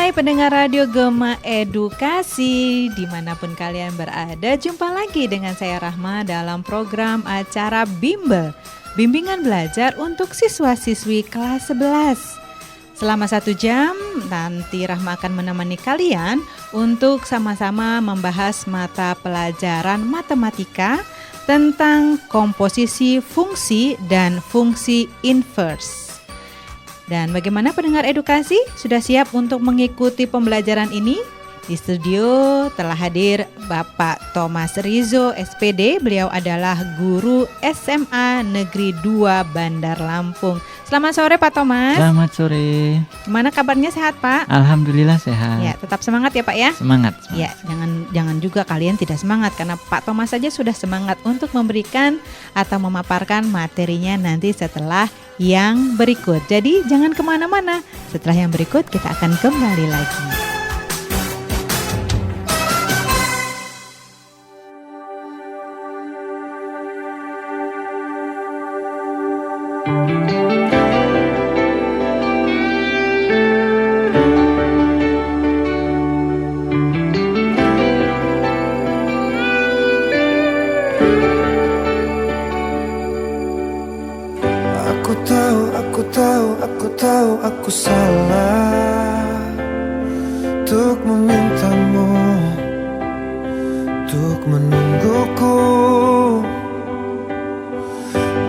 Hai pendengar Radio Gema Edukasi, dimanapun kalian berada, jumpa lagi dengan saya Rahma dalam program acara Bimbel, Bimbingan Belajar untuk Siswa-Siswi kelas 11. Selama 1 jam, nanti Rahma akan menemani kalian untuk sama-sama membahas mata pelajaran matematika tentang komposisi fungsi dan fungsi inverse. Dan bagaimana pendengar edukasi? Sudah siap untuk mengikuti pembelajaran ini? Di studio telah hadir Bapak Thomas Rizo, SPD. Beliau adalah guru SMA Negeri 2 Bandar Lampung. Selamat sore Pak Thomas. Selamat sore. Gimana kabarnya, sehat Pak? Alhamdulillah sehat. Ya, tetap semangat ya Pak ya. Semangat. Ya, jangan juga kalian tidak semangat, karena Pak Thomas saja sudah semangat untuk memberikan atau memaparkan materinya nanti setelah yang berikut. Jadi jangan kemana-mana. Setelah yang berikut kita akan kembali lagi. Aku salah untuk memintamu, untuk menungguku.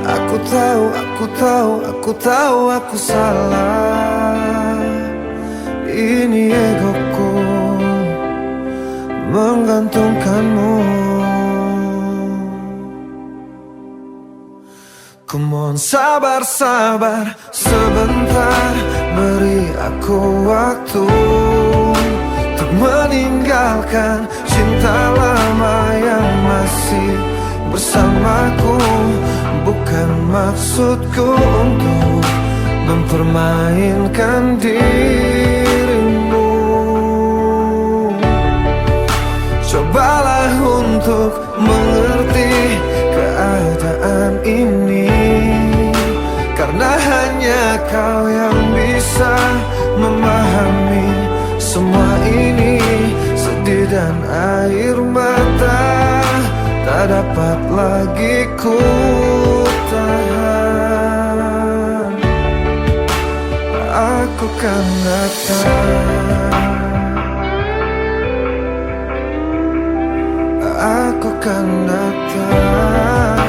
Aku tahu aku salah. Ini egoku menggantungkanmu. Ku mohon sabar sebentar, beri aku waktu untuk meninggalkan cinta lama yang masih bersamaku. Bukan maksudku untuk mempermainkan dirimu. Cobalah untuk mengerti keadaan ini, karena hanya kau yang bisa memahami semua ini. Sedih dan air mata tak dapat lagi ku tahan. Aku kan datang, aku kan datang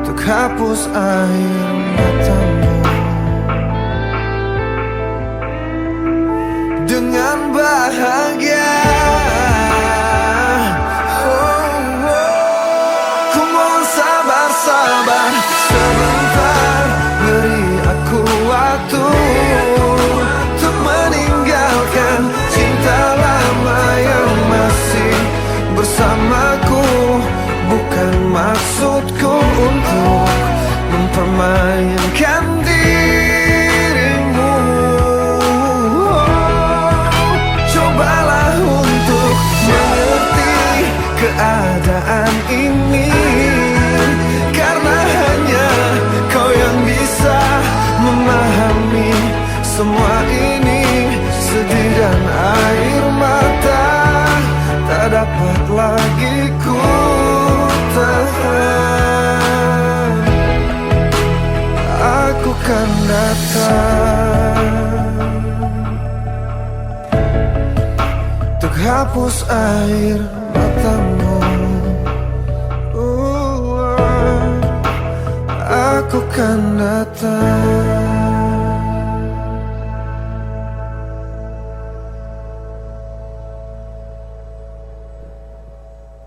untuk hapus air matamu dengan bahagia. Ku mohon sabar sebentar, beri aku waktu untuk meninggalkan cinta lama yang masih bersamaku. Bukan maksudku untuk mempermainkan dirimu. Cobalah untuk mengerti keadaan ini, karena hanya kau yang bisa memahami semua ini. Sedih dan air mata tak dapat lagi ku tahan. Aku kan datang untuk hapus air matamu. Aku kan datang.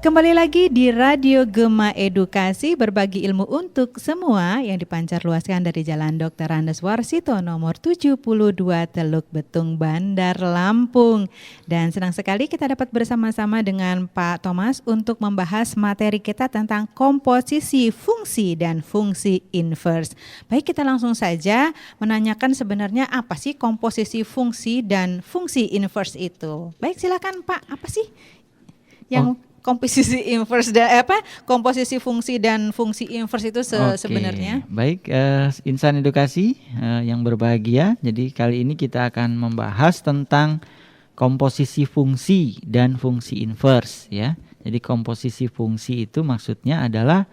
Kembali lagi di Radio Gema Edukasi, berbagi ilmu untuk semua yang dipancar luaskan dari Jalan Dr. Andes Warsito nomor 72 Teluk Betung, Bandar Lampung. Dan senang sekali kita dapat bersama-sama dengan Pak Thomas untuk membahas materi kita tentang komposisi fungsi dan fungsi inverse. Baik, kita langsung saja menanyakan sebenarnya apa sih komposisi fungsi dan fungsi inverse itu. Baik, silakan Pak, apa sih yang komposisi inverse komposisi fungsi dan fungsi inverse itu sebenarnya? Baik, insan edukasi yang berbahagia. Jadi kali ini kita akan membahas tentang komposisi fungsi dan fungsi inverse ya. Jadi komposisi fungsi itu maksudnya adalah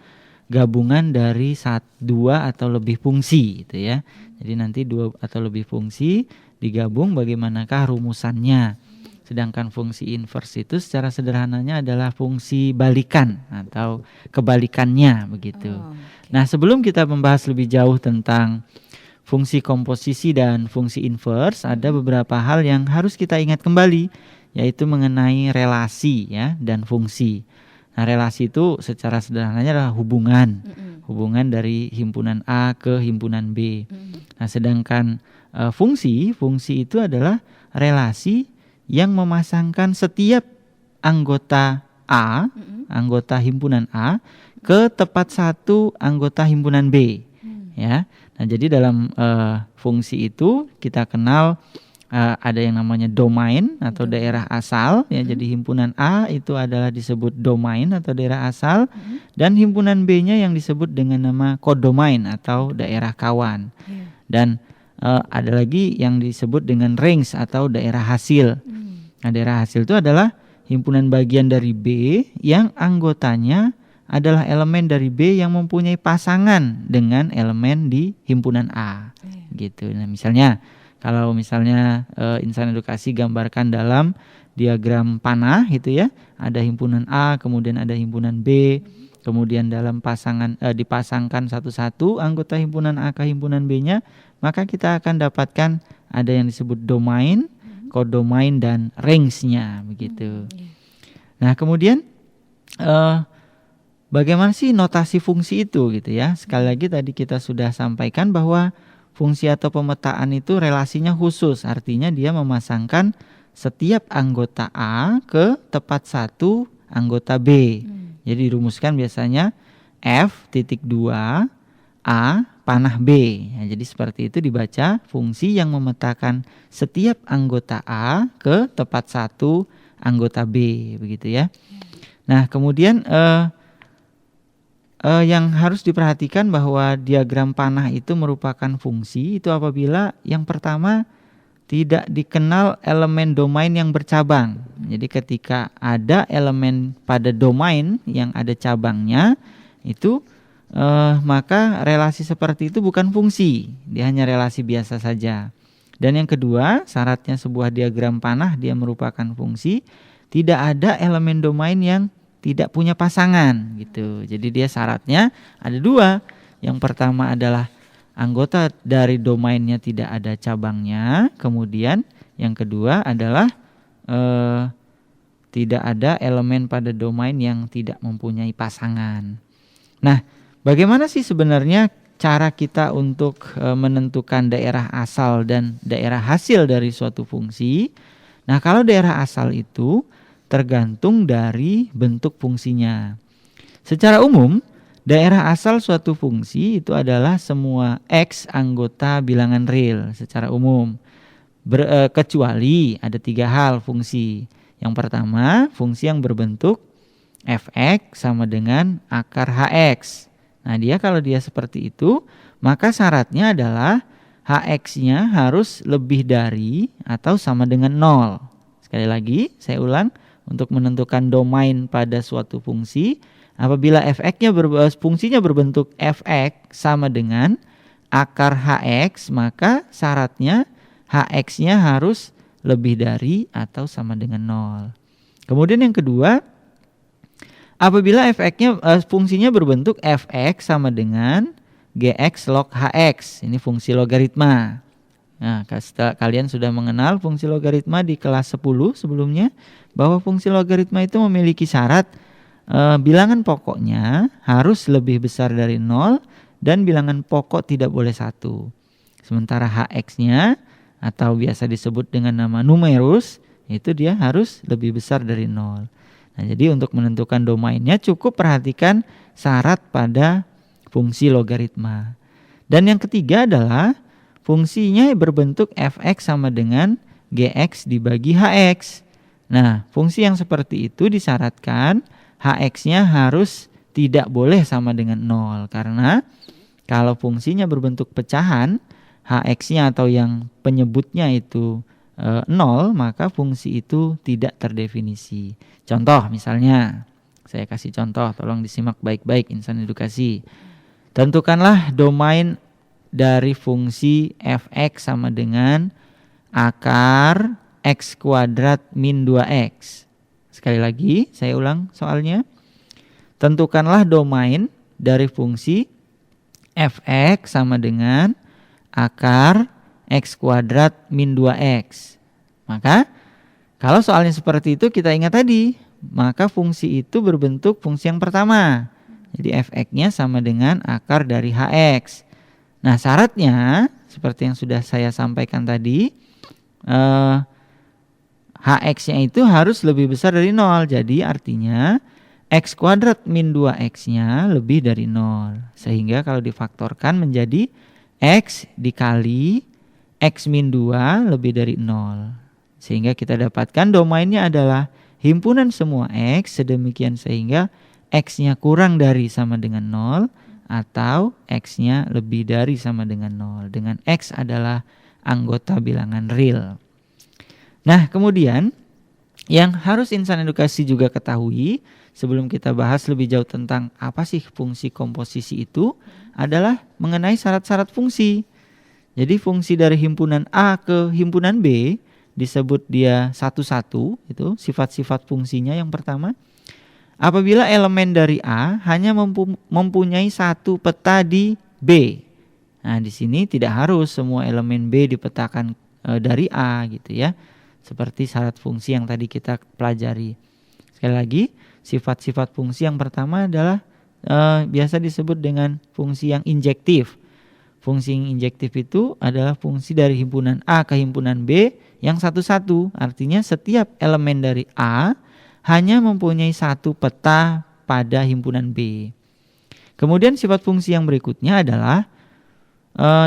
gabungan dari dua atau lebih fungsi gitu ya. Jadi nanti dua atau lebih fungsi digabung bagaimanakah rumusannya. Sedangkan fungsi inverse itu secara sederhananya adalah fungsi balikan atau kebalikannya begitu. Nah, sebelum kita membahas lebih jauh tentang fungsi komposisi dan fungsi inverse, ada beberapa hal yang harus kita ingat kembali, yaitu mengenai relasi ya dan fungsi. Nah, relasi itu secara sederhananya adalah hubungan dari himpunan A ke himpunan B. Nah, sedangkan fungsi itu adalah relasi yang memasangkan setiap anggota A, anggota himpunan A ke tempat satu anggota himpunan B. Ya. Nah, jadi dalam fungsi itu kita kenal ada yang namanya domain atau daerah asal ya. Jadi himpunan A itu adalah disebut domain atau daerah asal, dan himpunan B-nya yang disebut dengan nama kodomain atau daerah kawan. Dan ada lagi yang disebut dengan range atau daerah hasil. Nah, daerah hasil itu adalah himpunan bagian dari B yang anggotanya adalah elemen dari B yang mempunyai pasangan dengan elemen di himpunan A. Gitu. Nah, misalnya kalau insan edukasi gambarkan dalam diagram panah gitu ya, ada himpunan A, kemudian ada himpunan B, kemudian dalam dipasangkan satu-satu anggota himpunan A ke himpunan B-nya, maka kita akan dapatkan ada yang disebut domain, kodomain, dan range-nya begitu. Nah, kemudian bagaimana sih notasi fungsi itu gitu ya? Sekali lagi tadi kita sudah sampaikan bahwa fungsi atau pemetaan itu relasinya khusus, artinya dia memasangkan setiap anggota A ke tempat satu anggota B. Jadi dirumuskan biasanya F.2 A panah B. Ya, jadi seperti itu dibaca fungsi yang memetakan setiap anggota A ke tempat satu anggota B, begitu ya. Nah, kemudian yang harus diperhatikan bahwa diagram panah itu merupakan fungsi itu apabila yang pertama tidak dikenal elemen domain yang bercabang. Jadi ketika ada elemen pada domain yang ada cabangnya itu maka relasi seperti itu bukan fungsi, dia hanya relasi biasa saja. Dan yang kedua, syaratnya sebuah diagram panah dia merupakan fungsi, tidak ada elemen domain yang tidak punya pasangan gitu. Jadi dia syaratnya ada dua. Yang pertama adalah anggota dari domainnya tidak ada cabangnya, kemudian yang kedua adalah tidak ada elemen pada domain yang tidak mempunyai pasangan. Nah, bagaimana sih sebenarnya cara kita untuk menentukan daerah asal dan daerah hasil dari suatu fungsi? Nah, kalau daerah asal itu tergantung dari bentuk fungsinya. Secara umum, daerah asal suatu fungsi itu adalah semua X anggota bilangan real secara umum. Kecuali ada 3 hal fungsi. Yang pertama, fungsi yang berbentuk fx sama dengan akar hx. Nah, kalau dia seperti itu, maka syaratnya adalah hx-nya harus lebih dari atau sama dengan 0. Sekali lagi, saya ulang, untuk menentukan domain pada suatu fungsi, apabila fx-nya fungsinya berbentuk fx sama dengan akar hx, maka syaratnya hx-nya harus lebih dari atau sama dengan 0. Kemudian yang kedua, apabila fx-nya fungsinya berbentuk fx sama dengan gx log hx, ini fungsi logaritma. Nah, kalian sudah mengenal fungsi logaritma di kelas 10 sebelumnya, bahwa fungsi logaritma itu memiliki syarat bilangan pokoknya harus lebih besar dari 0 dan bilangan pokok tidak boleh 1. Sementara hx-nya atau biasa disebut dengan nama numerus, itu dia harus lebih besar dari 0. Nah, jadi untuk menentukan domainnya cukup perhatikan syarat pada fungsi logaritma. Dan yang ketiga adalah fungsinya berbentuk fx sama dengan gx dibagi hx. Nah, fungsi yang seperti itu disyaratkan Hx-nya harus tidak boleh sama dengan 0. Karena kalau fungsinya berbentuk pecahan, Hx-nya atau yang penyebutnya itu 0, maka fungsi itu tidak terdefinisi. Contoh misalnya, saya kasih contoh, tolong disimak baik-baik insan edukasi. Tentukanlah domain dari fungsi fx sama dengan akar x kuadrat min 2x. Sekali lagi, saya ulang soalnya. Tentukanlah domain dari fungsi fx sama dengan akar x kuadrat min 2x. Maka kalau soalnya seperti itu kita ingat tadi, maka fungsi itu berbentuk fungsi yang pertama. Jadi fx-nya sama dengan akar dari hx. Nah syaratnya seperti yang sudah saya sampaikan tadi, hx-nya itu harus lebih besar dari 0. Jadi artinya x kuadrat min 2x-nya lebih dari 0. Sehingga kalau difaktorkan menjadi x dikali x min 2 lebih dari 0. Sehingga kita dapatkan domainnya adalah himpunan semua x sedemikian sehingga x-nya kurang dari sama dengan 0 atau x-nya lebih dari sama dengan 0. Dengan x adalah anggota bilangan real. Nah kemudian yang harus insan edukasi juga ketahui sebelum kita bahas lebih jauh tentang apa sih fungsi komposisi itu adalah mengenai syarat-syarat fungsi. Jadi fungsi dari himpunan A ke himpunan B disebut dia satu-satu, itu sifat-sifat fungsinya yang pertama. Apabila elemen dari A hanya mempunyai satu peta di B. Nah, di sini tidak harus semua elemen B dipetakan dari A gitu ya. Seperti syarat fungsi yang tadi kita pelajari. Sekali lagi, sifat-sifat fungsi yang pertama adalah biasa disebut dengan fungsi yang injektif. Fungsi yang injektif itu adalah fungsi dari himpunan A ke himpunan B yang satu-satu. Artinya setiap elemen dari A hanya mempunyai satu peta pada himpunan B. Kemudian sifat fungsi yang berikutnya adalah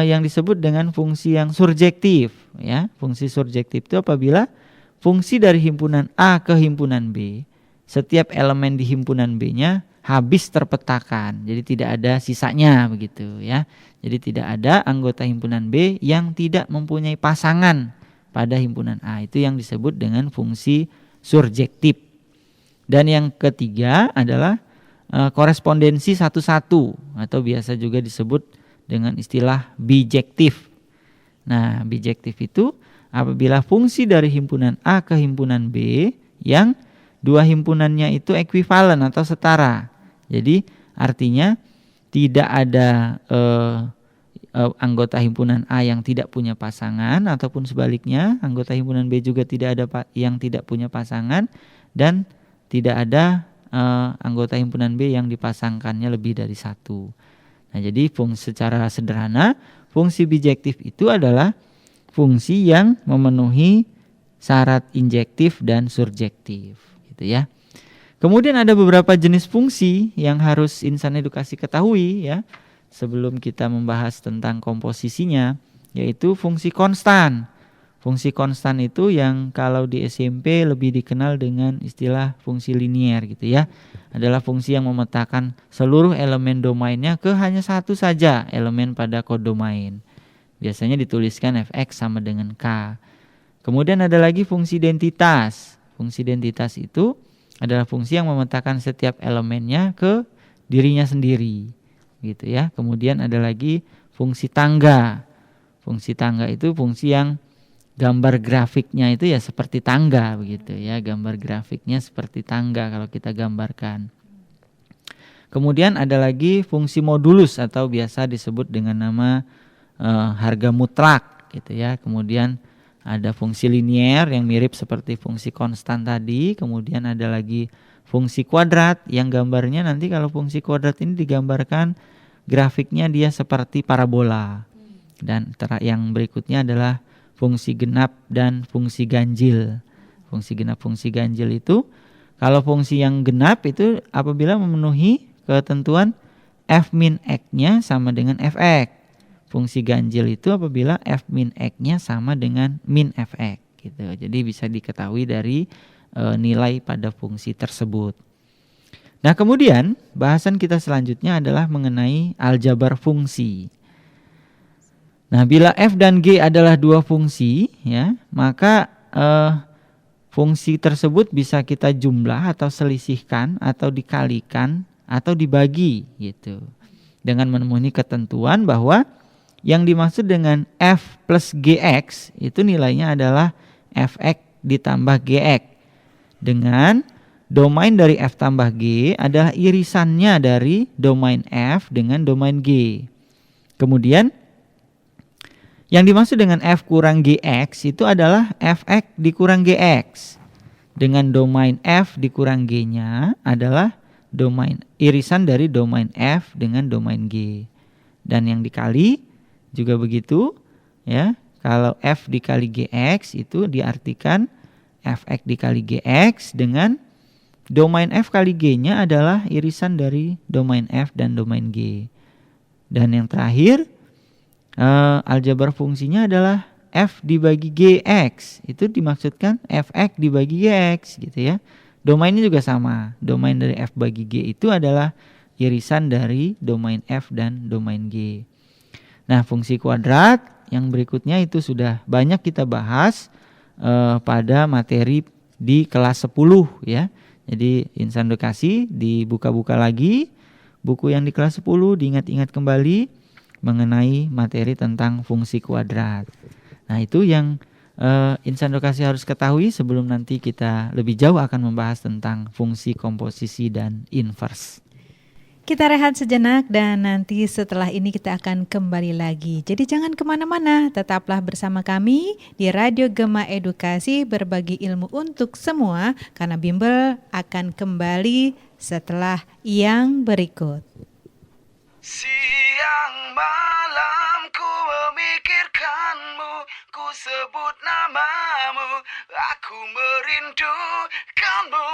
yang disebut dengan fungsi yang surjektif. Ya, fungsi surjektif itu apabila fungsi dari himpunan A ke himpunan B, setiap elemen di himpunan B-nya habis terpetakan, jadi tidak ada sisanya begitu ya. Jadi tidak ada anggota himpunan B yang tidak mempunyai pasangan pada himpunan A. Itu yang disebut dengan fungsi surjektif. Dan yang ketiga adalah korespondensi satu-satu atau biasa juga disebut dengan istilah bijektif. Nah, bijektif itu apabila fungsi dari himpunan A ke himpunan B yang dua himpunannya itu ekuivalen atau setara. Jadi artinya tidak ada anggota himpunan A yang tidak punya pasangan ataupun sebaliknya anggota himpunan B juga tidak ada yang tidak punya pasangan dan tidak ada anggota himpunan B yang dipasangkannya lebih dari satu. Nah, jadi secara sederhana fungsi bijektif itu adalah fungsi yang memenuhi syarat injektif dan surjektif, gitu ya. Kemudian ada beberapa jenis fungsi yang harus insan edukasi ketahui ya sebelum kita membahas tentang komposisinya, yaitu fungsi konstan. Fungsi konstan itu yang kalau di SMP lebih dikenal dengan istilah fungsi linier gitu ya. Adalah fungsi yang memetakan seluruh elemen domainnya ke hanya satu saja elemen pada kodomain. Biasanya dituliskan fx sama dengan k. Kemudian ada lagi fungsi identitas. Fungsi identitas itu adalah fungsi yang memetakan setiap elemennya ke dirinya sendiri gitu ya. Kemudian ada lagi fungsi tangga. Fungsi tangga itu fungsi yang gambar grafiknya itu ya seperti tangga begitu ya, gambar grafiknya seperti tangga kalau kita gambarkan. Kemudian ada lagi fungsi modulus atau biasa disebut dengan nama harga mutlak gitu ya. Kemudian ada fungsi linier yang mirip seperti fungsi konstan tadi. Kemudian ada lagi fungsi kuadrat yang gambarnya nanti kalau fungsi kuadrat ini digambarkan grafiknya dia seperti parabola. Dan yang berikutnya adalah fungsi genap dan fungsi ganjil. Fungsi genap, fungsi ganjil itu kalau fungsi yang genap itu apabila memenuhi ketentuan f min x-nya sama dengan fx. Fungsi ganjil itu apabila f min x-nya sama dengan min fx gitu. Jadi bisa diketahui dari nilai pada fungsi tersebut. Nah, kemudian bahasan kita selanjutnya adalah mengenai aljabar fungsi. Nah, bila f dan g adalah dua fungsi, ya, maka fungsi tersebut bisa kita jumlah atau selisihkan atau dikalikan atau dibagi gitu. Dengan memenuhi ketentuan bahwa yang dimaksud dengan f plus gx itu nilainya adalah fx ditambah gx. Dengan domain dari f tambah g adalah irisannya dari domain f dengan domain g. Kemudian yang dimaksud dengan f kurang gx itu adalah fx dikurang gx. Dengan domain f dikurang g-nya adalah domain irisan dari domain f dengan domain g. Dan yang dikali juga begitu, ya. Kalau f dikali gx itu diartikan fx dikali gx dengan domain f kali g-nya adalah irisan dari domain f dan domain g. Dan yang terakhir, aljabar fungsinya adalah f dibagi gx. Itu dimaksudkan fx dibagi gx gitu ya. Domainnya juga sama. Domain dari f bagi g itu adalah irisan dari domain f dan domain g. Nah, fungsi kuadrat yang berikutnya itu sudah banyak kita bahas pada materi di kelas 10 ya. Jadi insan edukasi dibuka-buka lagi buku yang di kelas 10, diingat-ingat kembali mengenai materi tentang fungsi kuadrat. Nah, itu yang insan edukasi harus ketahui sebelum nanti kita lebih jauh akan membahas tentang fungsi komposisi dan inverse. Kita rehat sejenak dan nanti setelah ini kita akan kembali lagi. Jadi jangan kemana-mana, tetaplah bersama kami di Radio Gema Edukasi, berbagi ilmu untuk semua, karena Bimbel akan kembali setelah yang berikut. Siang malam ku memikirkanmu, ku sebut namamu, aku merindukanmu.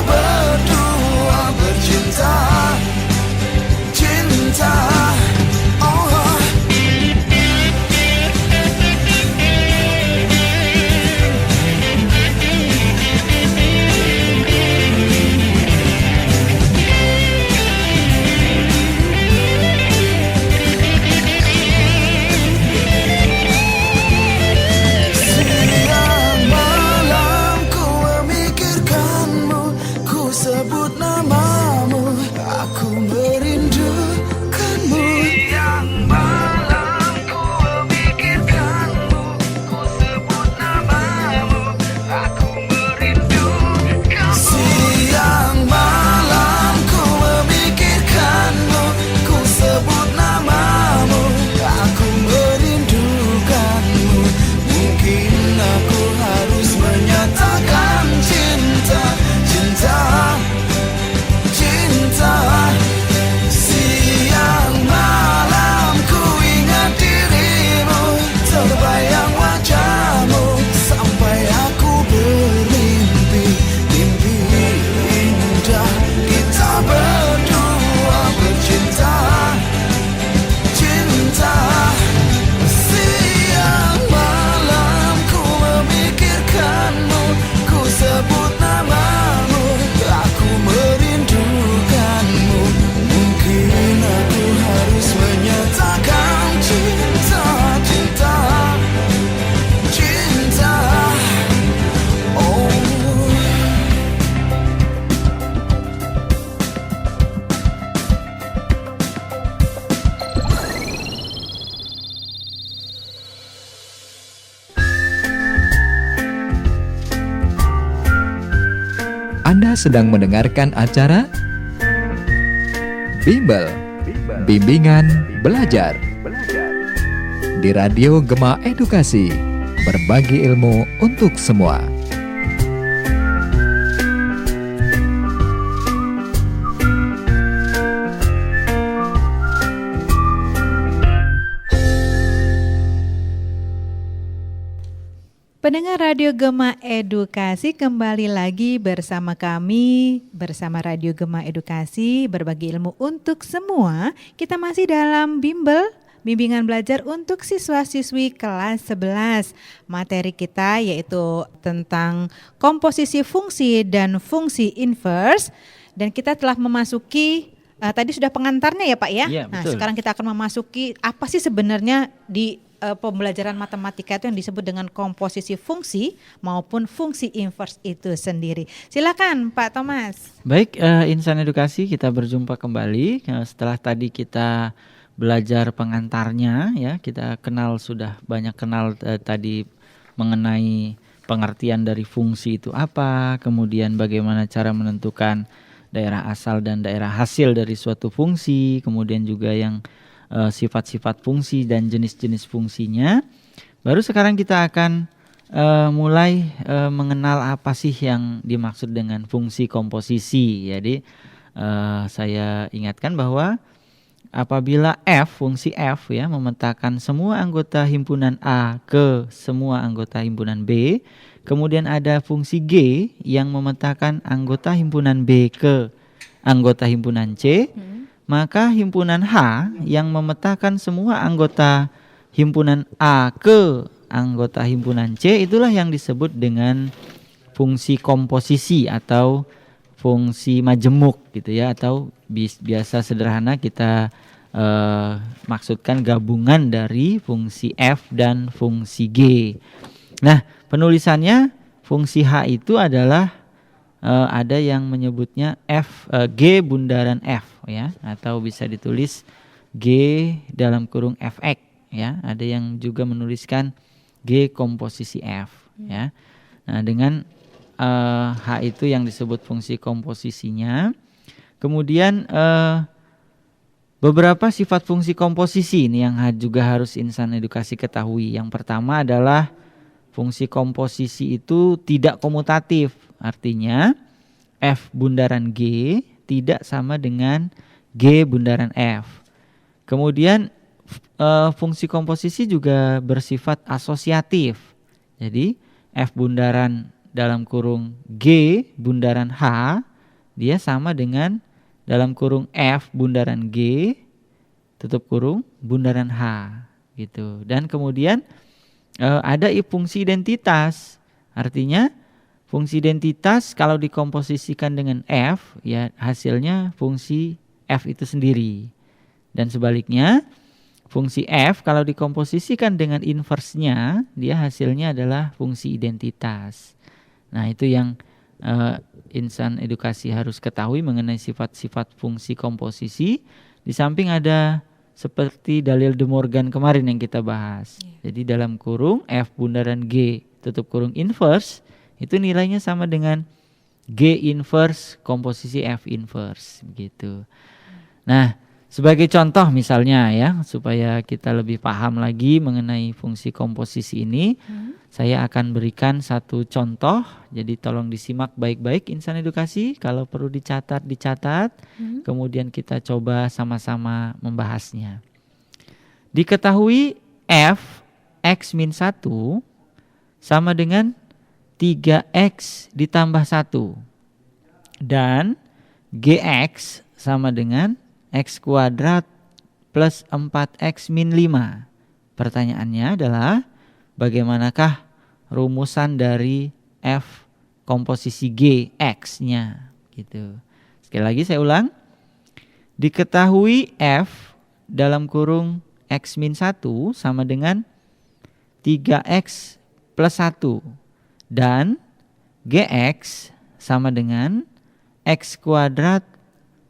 berdua bercinta, cinta. Oh, siang malam ku memikirkanmu, ku sebut namamu, aku merindukanmu. Siang malam ku memikirkanmu, ku sebut namamu, aku merindukanmu. Siang malam ku memikirkanmu, ku sebut namamu, aku merindukanmu. Mungkin aku harus menyatakan cinta, cinta, cinta. Siang malam ku ingat dirimu, terbayang wajahmu, sampai aku bermimpi, mimpi indah. Kita berdua bercinta, cinta. Siang malam ku memikirkanmu, ku sebut namamu, aku merindukanmu. Mungkin aku harus menyatakan cinta, cinta, cinta. Oh. Anda sedang mendengarkan acara Bimbel, Bimbingan Belajar di Radio Gema Edukasi, berbagi ilmu untuk semua. Pendengar Radio Gema Edukasi, kembali lagi bersama kami, bersama Radio Gema Edukasi, berbagi ilmu untuk semua. Kita masih dalam bimbel, bimbingan belajar untuk siswa-siswi kelas 11. Materi kita yaitu tentang komposisi fungsi dan fungsi inverse. Dan kita telah memasuki, tadi sudah pengantarnya ya Pak ya? Iya, Nah betul. sekarang kita akan memasuki apa sih sebenarnya di pembelajaran matematika itu yang disebut dengan komposisi fungsi maupun fungsi inverse itu sendiri. Silakan Pak Thomas. Baik, Insan Edukasi, kita berjumpa kembali. Setelah tadi kita belajar pengantarnya, ya, kita sudah banyak kenal tadi mengenai pengertian dari fungsi itu apa, kemudian bagaimana cara menentukan daerah asal dan daerah hasil dari suatu fungsi, kemudian juga yang sifat-sifat fungsi dan jenis-jenis fungsinya. Baru sekarang kita akan mulai mengenal apa sih yang dimaksud dengan fungsi komposisi. Jadi saya ingatkan bahwa apabila fungsi f ya memetakan semua anggota himpunan A ke semua anggota himpunan B, kemudian ada fungsi G yang memetakan anggota himpunan B ke anggota himpunan C, maka himpunan H yang memetakan semua anggota himpunan A ke anggota himpunan C, itulah yang disebut dengan fungsi komposisi atau fungsi majemuk gitu ya, atau biasa sederhana kita maksudkan gabungan dari fungsi F dan fungsi G. Nah, penulisannya fungsi H itu adalah ada yang menyebutnya G bundaran F ya, atau bisa ditulis G dalam kurung Fx ya. Ada yang juga menuliskan G komposisi F ya. Nah, dengan H itu yang disebut fungsi komposisinya. Kemudian beberapa sifat fungsi komposisi ini yang juga harus insan edukasi ketahui. Yang pertama adalah fungsi komposisi itu tidak komutatif. Artinya F bundaran G tidak sama dengan G bundaran F. Kemudian fungsi komposisi juga bersifat asosiatif. Jadi F bundaran dalam kurung G bundaran H dia sama dengan dalam kurung F bundaran G tutup kurung bundaran H gitu. Dan kemudian ada fungsi identitas. Artinya fungsi identitas kalau dikomposisikan dengan F ya hasilnya fungsi F itu sendiri. Dan sebaliknya fungsi F kalau dikomposisikan dengan inverse-nya dia hasilnya adalah fungsi identitas. Nah, itu yang insan edukasi harus ketahui mengenai sifat-sifat fungsi komposisi. Di samping ada seperti dalil De Morgan kemarin yang kita bahas. Jadi dalam kurung F bundaran G tutup kurung inverse itu nilainya sama dengan G inverse komposisi F inverse gitu. Nah, sebagai contoh misalnya ya supaya kita lebih paham lagi mengenai fungsi komposisi ini, saya akan berikan satu contoh. Jadi tolong disimak baik-baik insan edukasi, kalau perlu dicatat. Kemudian kita coba sama-sama membahasnya. Diketahui f x min 1 sama dengan 3x ditambah 1 dan gx sama dengan x kuadrat plus 4x min 5. Pertanyaannya adalah bagaimanakah rumusan dari f komposisi G x-nya gitu. Sekali lagi saya ulang. Diketahui f dalam kurung x min 1 sama dengan 3x plus 1 dan gx sama dengan x kuadrat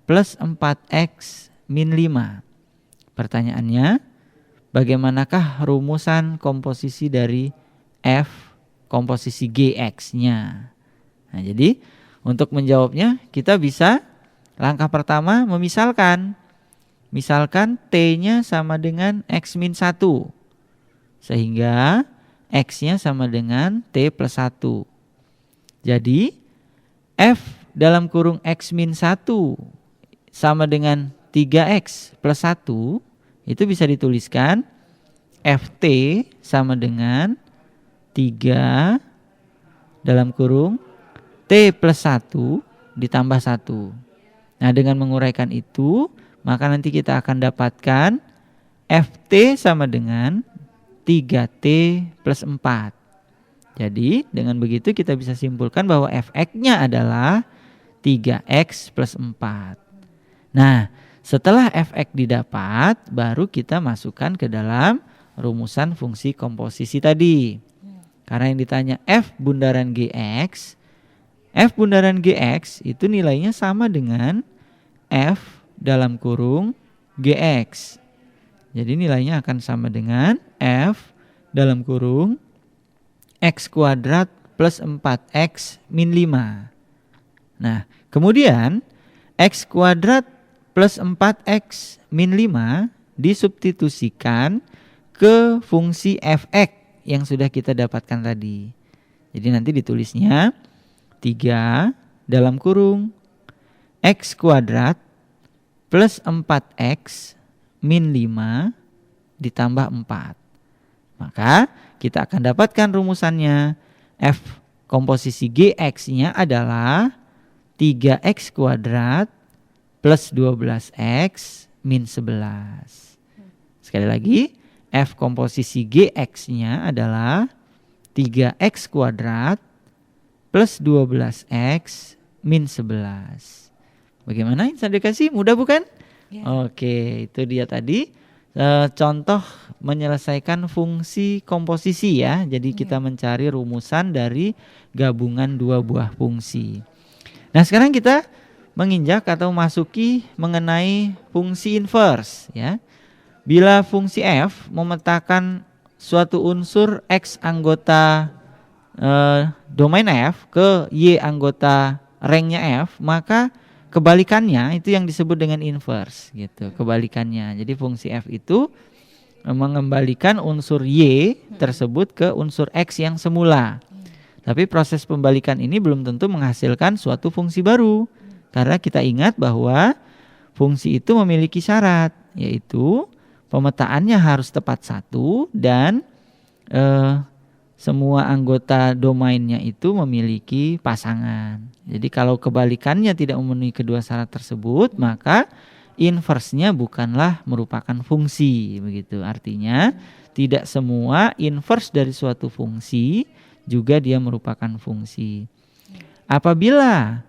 plus 4x min 5. Pertanyaannya, bagaimanakah rumusan komposisi dari f komposisi gx-nya? Nah, jadi untuk menjawabnya kita bisa langkah pertama memisalkan. Misalkan t-nya sama dengan x min 1. Sehingga x-nya sama dengan t plus 1. Jadi f dalam kurung x min 1 sama dengan 3x plus 1 itu bisa dituliskan ft sama dengan 3 dalam kurung t plus 1 ditambah 1. Nah, dengan menguraikan itu maka nanti kita akan dapatkan ft sama dengan 3t plus 4. Jadi dengan begitu kita bisa simpulkan bahwa fx-nya adalah 3x plus 4. Nah, setelah fx didapat, baru kita masukkan ke dalam rumusan fungsi komposisi tadi. Karena yang ditanya f bundaran gx, f bundaran gx itu nilainya sama dengan f dalam kurung gx. Jadi nilainya akan sama dengan f dalam kurung x kuadrat plus 4x min 5. Nah, kemudian x kuadrat plus 4x min 5 disubstitusikan ke fungsi fx yang sudah kita dapatkan tadi. Jadi nanti ditulisnya 3 dalam kurung x kuadrat plus 4x min 5 ditambah 4. Maka kita akan dapatkan rumusannya. F komposisi gx-nya adalah 3x kuadrat plus 12x min 11. Sekali lagi, f komposisi gx-nya adalah 3x kuadrat plus 12x min 11. Bagaimana insan edukasi? Mudah bukan? Ya. Oke, itu dia tadi contoh menyelesaikan fungsi komposisi ya. Jadi kita mencari rumusan dari gabungan dua buah fungsi. Nah, sekarang kita menginjak atau masuki mengenai fungsi inverse ya. Bila fungsi f memetakan suatu unsur x anggota domain f ke y anggota rangnya f, maka kebalikannya itu yang disebut dengan inverse gitu. Kebalikannya. Jadi fungsi f itu mengembalikan unsur y tersebut ke unsur x yang semula. Tapi proses pembalikan ini belum tentu menghasilkan suatu fungsi baru. Karena kita ingat bahwa fungsi itu memiliki syarat, yaitu pemetaannya harus tepat 1 dan semua anggota domainnya itu memiliki pasangan. Jadi kalau kebalikannya tidak memenuhi kedua syarat tersebut, maka inverse-nya bukanlah merupakan fungsi, begitu. Artinya tidak semua inverse dari suatu fungsi juga dia merupakan fungsi. Apabila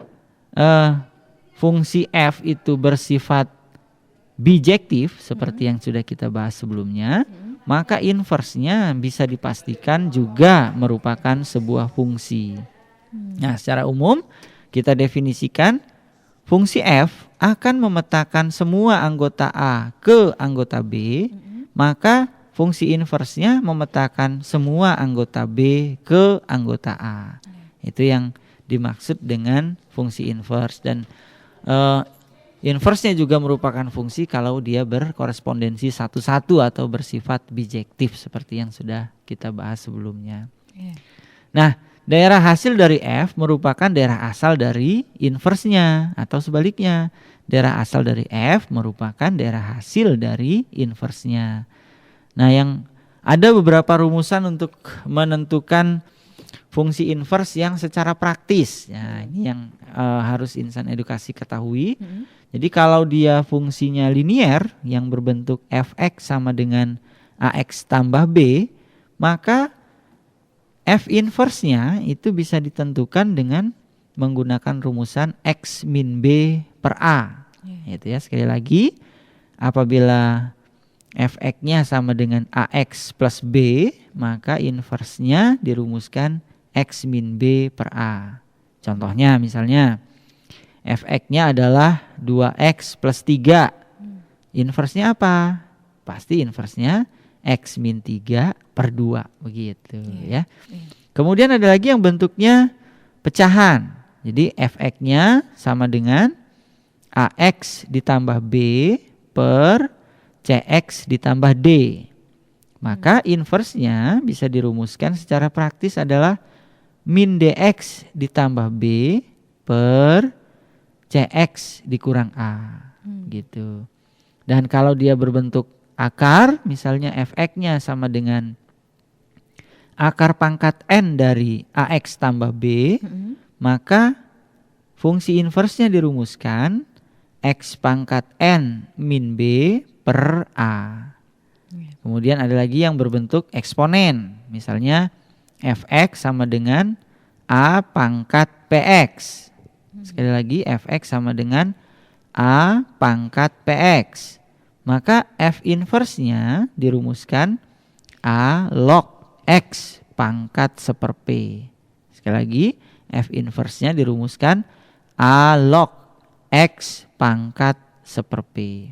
fungsi f itu bersifat bijektif seperti yang sudah kita bahas sebelumnya, maka inverse-nya bisa dipastikan juga merupakan sebuah fungsi. Nah, secara umum kita definisikan fungsi f akan memetakan semua anggota A ke anggota B, maka fungsi inverse-nya memetakan semua anggota B ke anggota A. Itu yang dimaksud dengan fungsi inverse. Dan inverse-nya juga merupakan fungsi kalau dia berkorespondensi satu-satu atau bersifat bijektif seperti yang sudah kita bahas sebelumnya. Nah, daerah hasil dari F merupakan daerah asal dari inverse-nya atau sebaliknya. Daerah asal dari F merupakan daerah hasil dari inverse-nya. Nah, yang ada beberapa rumusan untuk menentukan fungsi inverse yang secara praktis. Nah, ini yang harus insan edukasi ketahui. Jadi kalau dia fungsinya linier yang berbentuk fx sama dengan ax tambah b, maka f inverse-nya itu bisa ditentukan dengan menggunakan rumusan x min b per a. Itu ya, sekali lagi, apabila fx-nya sama dengan ax plus b, maka inverse-nya dirumuskan x min b per a. Contohnya misalnya fx-nya adalah 2x plus 3. Inverse-nya apa? Pasti inverse-nya x min 3 per 2. Begitu ya. Kemudian ada lagi yang bentuknya pecahan. Jadi fx-nya sama dengan ax ditambah b per cx ditambah d. Maka inverse-nya bisa dirumuskan secara praktis adalah min dx ditambah b per cx dikurang a, gitu. Dan kalau dia berbentuk akar, misalnya fx-nya sama dengan akar pangkat n dari ax tambah b, maka fungsi inverse-nya dirumuskan x pangkat n min b per a. Kemudian ada lagi yang berbentuk eksponen, misalnya fx sama dengan a pangkat px. Sekali lagi, fx sama dengan a pangkat px. Maka f inverse-nya dirumuskan a log x pangkat seper p. Sekali lagi, f inverse-nya dirumuskan a log x pangkat seper p.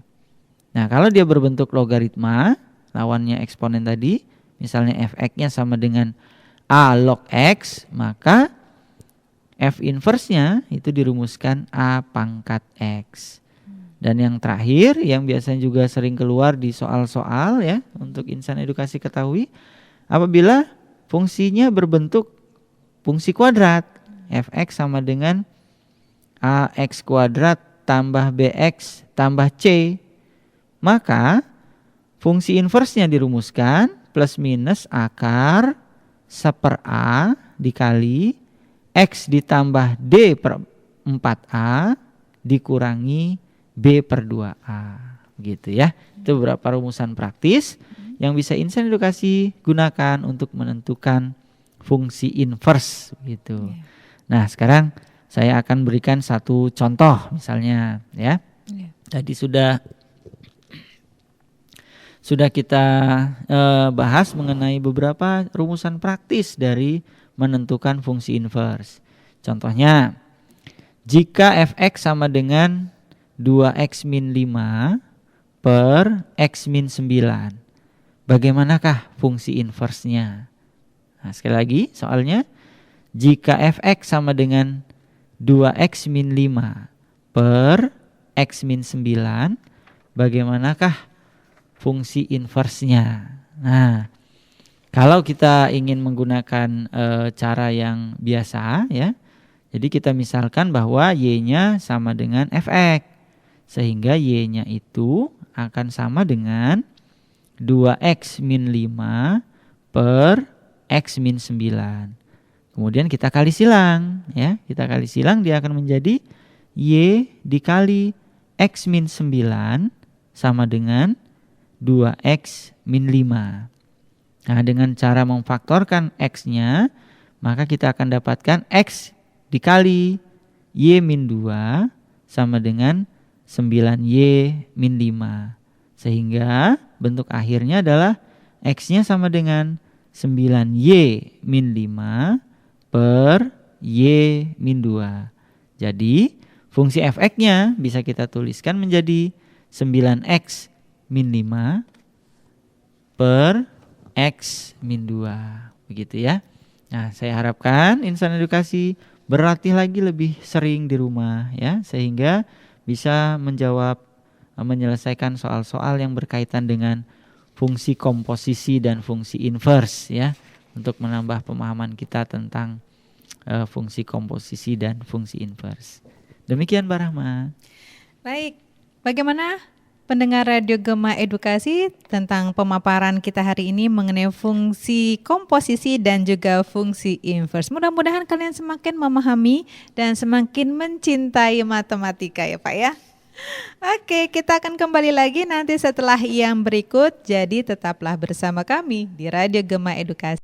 Nah, kalau dia berbentuk logaritma, lawannya eksponen tadi, misalnya fx-nya sama dengan a log x, maka f inverse-nya itu dirumuskan a pangkat x. Dan yang terakhir yang biasanya juga sering keluar di soal-soal ya, untuk insan edukasi ketahui, apabila fungsinya berbentuk fungsi kuadrat, fx sama dengan ax kuadrat tambah bx tambah c, maka fungsi inverse-nya dirumuskan plus minus akar seper a dikali x ditambah d per 4a dikurangi b per 2a, gitu ya. Itu beberapa rumusan praktis yang bisa insan edukasi gunakan untuk menentukan fungsi inverse, gitu. Nah, sekarang saya akan berikan satu contoh misalnya ya. Tadi sudah kita bahas mengenai beberapa rumusan praktis dari menentukan fungsi inverse. Contohnya, jika fx sama dengan 2x min 5 per x min 9, bagaimanakah fungsi inverse-nya? Nah, sekali lagi soalnya, jika fx sama dengan 2x min 5 per x min 9, bagaimanakah fungsi inverse-nya? Nah, kalau kita ingin menggunakan cara yang biasa ya, jadi kita misalkan bahwa y-nya sama dengan fx, sehingga y-nya itu akan sama dengan 2x min 5 per X min 9. Kemudian kita kali silang ya. Kita kali silang dia akan menjadi Y dikali X min 9 sama dengan 2X min 5. Nah, dengan cara memfaktorkan X-nya, maka kita akan dapatkan X dikali Y min 2 sama dengan 9Y min 5. Sehingga bentuk akhirnya adalah X-nya sama dengan 9Y min 5 per Y min 2. Jadi fungsi fx-nya bisa kita tuliskan menjadi 9X min 5 per X min 2. Begitu ya. Nah, saya harapkan insan edukasi berlatih lagi lebih sering di rumah ya, sehingga bisa menyelesaikan soal-soal yang berkaitan dengan fungsi komposisi dan fungsi inverse ya, untuk menambah pemahaman kita tentang fungsi komposisi dan fungsi inverse. Demikian Mbak Rahma. Baik, bagaimana pendengar Radio Gema Edukasi tentang pemaparan kita hari ini mengenai fungsi komposisi dan juga fungsi inverse. Mudah-mudahan kalian semakin memahami dan semakin mencintai matematika ya Pak ya. Oke, kita akan kembali lagi nanti setelah yang berikut. Jadi tetaplah bersama kami di Radio Gema Edukasi.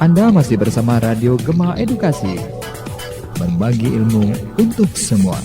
Anda masih bersama Radio Gema Edukasi, berbagi ilmu untuk semua.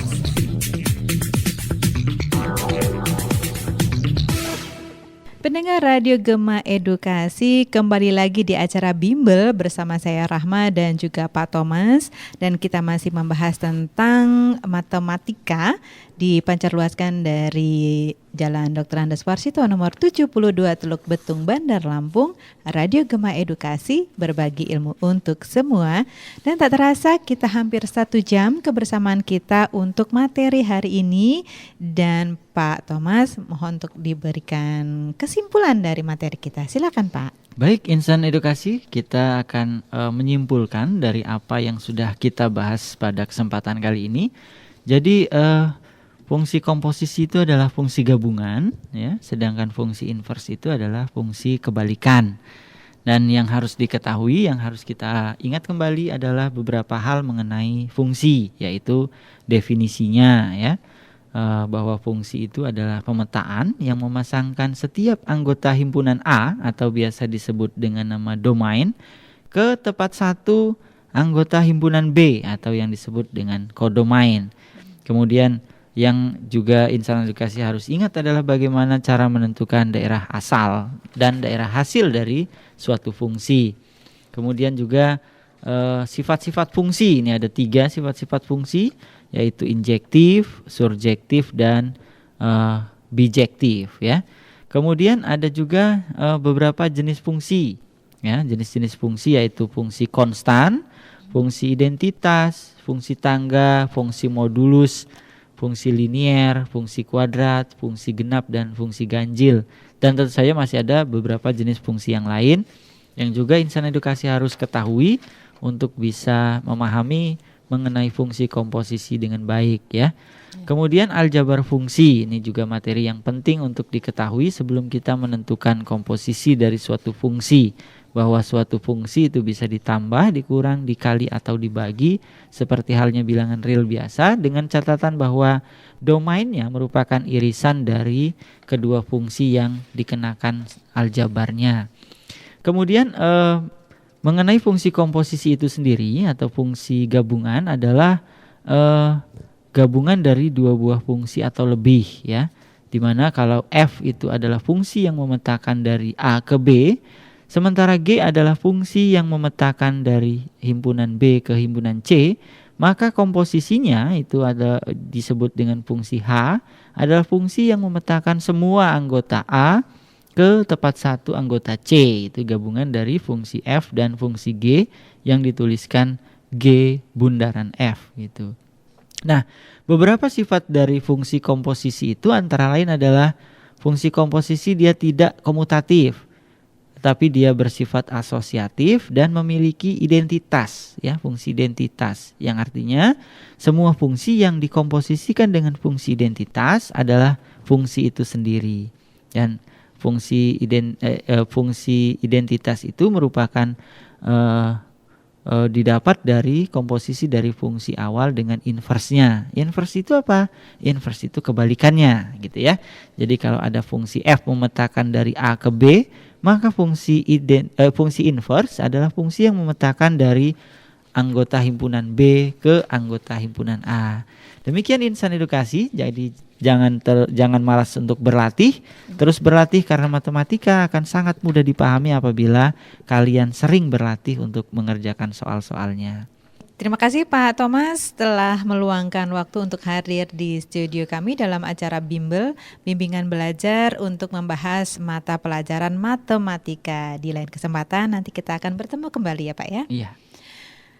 Pendengar Radio Gema Edukasi, kembali lagi di acara Bimbel bersama saya Rahma dan juga Pak Thomas, dan kita masih membahas tentang matematika dipancarluaskan dari Jalan Dr. Andes Warsito nomor 72 Teluk Betung, Bandar Lampung. Radio Gema Edukasi, berbagi ilmu untuk semua. Dan tak terasa kita hampir 1 jam kebersamaan kita untuk materi hari ini. Dan Pak Thomas, mohon untuk diberikan kesimpulan dari materi kita. Silakan Pak. Baik, insan edukasi, kita akan menyimpulkan dari apa yang sudah kita bahas pada kesempatan kali ini. Jadi fungsi komposisi itu adalah fungsi gabungan, ya, sedangkan fungsi inverse itu adalah fungsi kebalikan. Dan yang harus diketahui, yang harus kita ingat kembali adalah beberapa hal mengenai fungsi, yaitu definisinya, ya, bahwa fungsi itu adalah pemetaan yang memasangkan setiap anggota himpunan A atau biasa disebut dengan nama domain ke tepat satu anggota himpunan B atau yang disebut dengan kodomain. Kemudian yang juga insan edukasi harus ingat adalah bagaimana cara menentukan daerah asal dan daerah hasil dari suatu fungsi. Kemudian juga sifat-sifat fungsi. Ini ada 3 sifat-sifat fungsi, yaitu injektif, surjektif, dan bijektif, ya. Kemudian ada juga beberapa jenis fungsi, ya. Jenis-jenis fungsi yaitu fungsi konstan, fungsi identitas, fungsi tangga, fungsi modulus, fungsi linier, fungsi kuadrat, fungsi genap, dan fungsi ganjil. Dan tentu saja masih ada beberapa jenis fungsi yang lain yang juga insan edukasi harus ketahui untuk bisa memahami mengenai fungsi komposisi dengan baik, ya. Kemudian aljabar fungsi, ini juga materi yang penting untuk diketahui sebelum kita menentukan komposisi dari suatu fungsi, bahwa suatu fungsi itu bisa ditambah, dikurang, dikali, atau dibagi seperti halnya bilangan real biasa, dengan catatan bahwa domainnya merupakan irisan dari kedua fungsi yang dikenakan aljabarnya. Kemudian mengenai fungsi komposisi itu sendiri atau fungsi gabungan adalah gabungan dari 2 buah fungsi atau lebih, ya. Dimana kalau F itu adalah fungsi yang memetakan dari A ke B, sementara G adalah fungsi yang memetakan dari himpunan B ke himpunan C, maka komposisinya itu ada disebut dengan fungsi H, adalah fungsi yang memetakan semua anggota A ke tepat satu anggota C. Itu gabungan dari fungsi F dan fungsi G yang dituliskan G bundaran F, gitu. Nah, beberapa sifat dari fungsi komposisi itu antara lain adalah fungsi komposisi dia tidak komutatif, tapi dia bersifat asosiatif dan memiliki identitas, ya, fungsi identitas, yang artinya semua fungsi yang dikomposisikan dengan fungsi identitas adalah fungsi itu sendiri. Dan fungsi identitas itu merupakan didapat dari komposisi dari fungsi awal dengan inversnya. Inverse itu apa? Inverse itu kebalikannya, gitu, ya. Jadi kalau ada fungsi F memetakan dari A ke B, maka fungsi inverse adalah fungsi yang memetakan dari anggota himpunan B ke anggota himpunan A. Demikian insan edukasi. Jadi jangan malas untuk berlatih. Terus berlatih karena matematika akan sangat mudah dipahami apabila kalian sering berlatih untuk mengerjakan soal-soalnya. Terima kasih Pak Thomas telah meluangkan waktu untuk hadir di studio kami dalam acara Bimbel, bimbingan belajar untuk membahas mata pelajaran matematika. Di lain kesempatan nanti kita akan bertemu kembali, ya Pak, ya. Iya.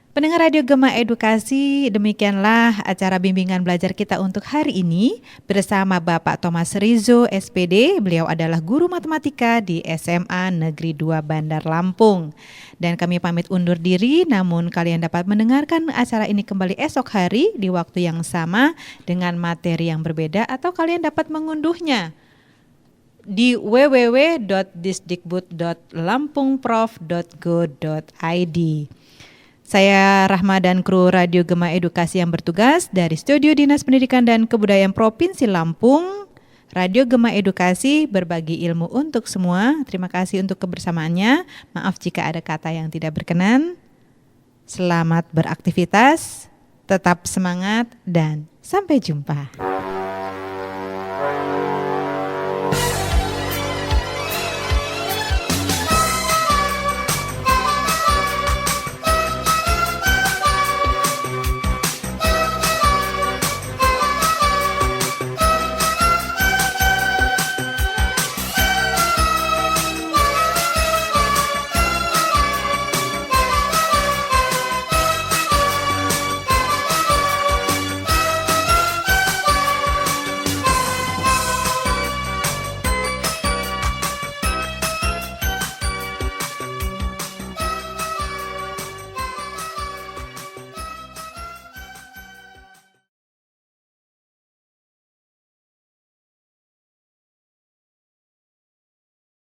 Pendengar Radio Gema Edukasi, demikianlah acara bimbingan belajar kita untuk hari ini bersama Bapak Thomas Rizo, SPD. Beliau adalah guru matematika di SMA Negeri 2 Bandar Lampung. Dan kami pamit undur diri, namun kalian dapat mendengarkan acara ini kembali esok hari di waktu yang sama dengan materi yang berbeda, atau kalian dapat mengunduhnya di www.disdikbud.lampungprof.go.id. Saya Rahma dan kru Radio Gema Edukasi yang bertugas dari Studio Dinas Pendidikan dan Kebudayaan Provinsi Lampung. Radio Gema Edukasi, berbagi ilmu untuk semua. Terima kasih untuk kebersamaannya. Maaf jika ada kata yang tidak berkenan. Selamat beraktivitas, tetap semangat, dan sampai jumpa.